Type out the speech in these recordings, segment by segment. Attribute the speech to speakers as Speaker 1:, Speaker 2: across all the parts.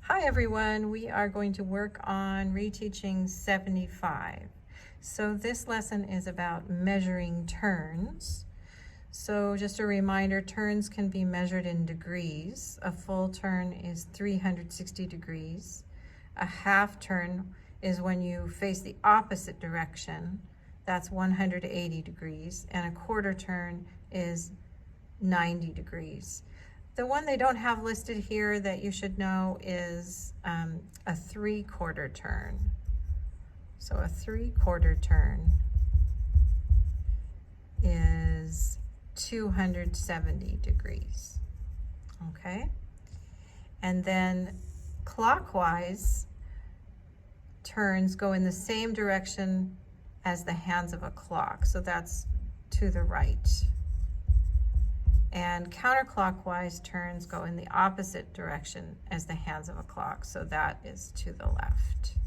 Speaker 1: Hi everyone, we are going to work on reteaching 75. So this lesson is about measuring turns. So just a reminder, turns can be measured in degrees. A full turn is 360 degrees. A half turn is when you face the opposite direction. That's 180 degrees. And a quarter turn is 90 degrees. The one they don't have listed here that you should know is a 3/4 turn. So a 3/4 turn is 270 degrees, okay? And then clockwise turns go in the same direction as the hands of a clock, so that's to the right. And counterclockwise turns go in the opposite direction as the hands of a clock, so that is to the left.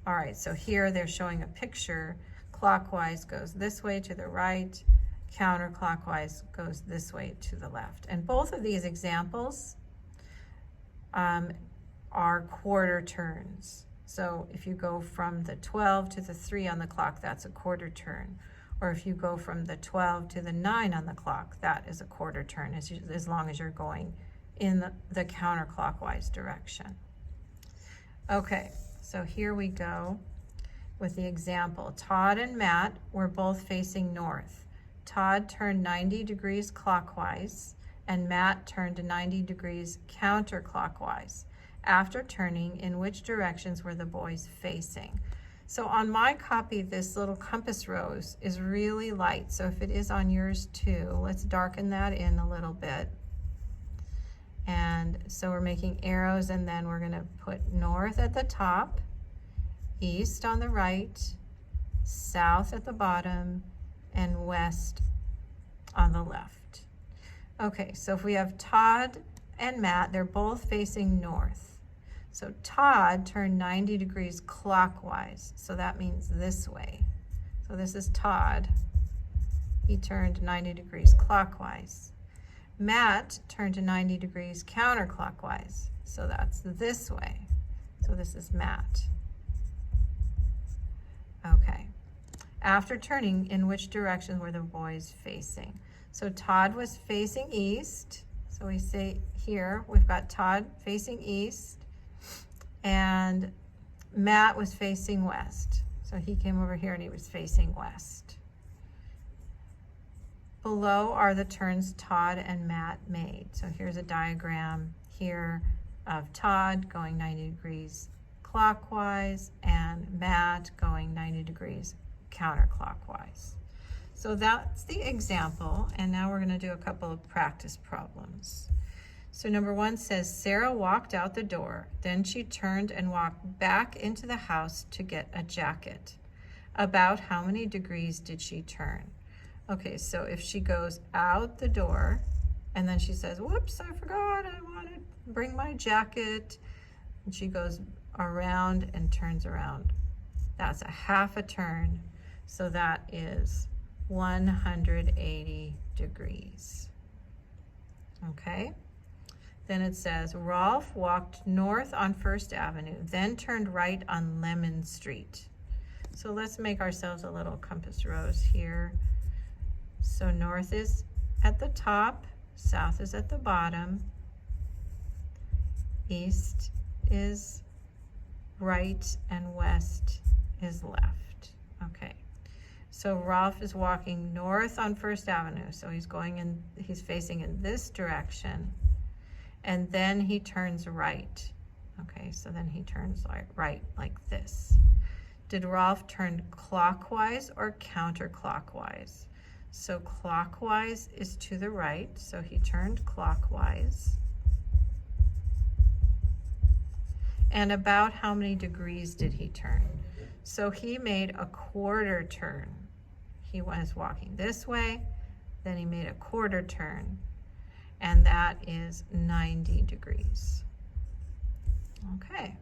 Speaker 1: All right, so here they're showing a picture. Clockwise goes this way to the right, counterclockwise goes this way to the left. And both of these examples are quarter turns. So if you go from the 12 to the 3 on the clock, that's a quarter turn. Or if you go from the 12 to the 9 on the clock, that is a quarter turn, as long as you're going in the counterclockwise direction. Okay, so here we go with the example. Todd and Matt were both facing north. Todd turned 90 degrees clockwise, and Matt turned 90 degrees counterclockwise. After turning, in which directions were the boys facing? So on my copy, this little compass rose is really light. So if it is on yours too, let's darken that in a little bit. And so we're making arrows, and then we're gonna put north at the top, east on the right, south at the bottom, and west on the left. Okay, so if we have Todd and Matt, they're both facing north. So Todd turned 90 degrees clockwise, so that means this way. So this is Todd. He turned 90 degrees clockwise. Matt turned 90 degrees counterclockwise, so that's this way. So this is Matt. Okay. After turning, in which direction were the boys facing? So Todd was facing east. So we say here, we've got Todd facing east, and Matt was facing west. So he came over here and he was facing west. Below are the turns Todd and Matt made. So here's a diagram here of Todd going 90 degrees clockwise and Matt going 90 degrees counterclockwise. So that's the example, and now we're going to do a couple of practice problems. So number 1 says, Sarah walked out the door, then she turned and walked back into the house to get a jacket. About how many degrees did she turn? Okay, so if she goes out the door, and then she says, whoops, I forgot, I want to bring my jacket, and she goes around and turns around. That's a half a turn, so that is 180 degrees. Okay? Then it says, Rolf walked north on First Avenue, then turned right on Lemon Street. So let's make ourselves a little compass rose here. So north is at the top, south is at the bottom, east is right, and west is left. Okay. So Rolf is walking north on First Avenue. So he's facing in this direction. And then he turns right. Okay, so then he turns right like this. Did Rolf turn clockwise or counterclockwise? So clockwise is to the right, so he turned clockwise. And about how many degrees did he turn? So he made a quarter turn. He was walking this way, then he made a quarter turn, and that is 90 degrees. Okay.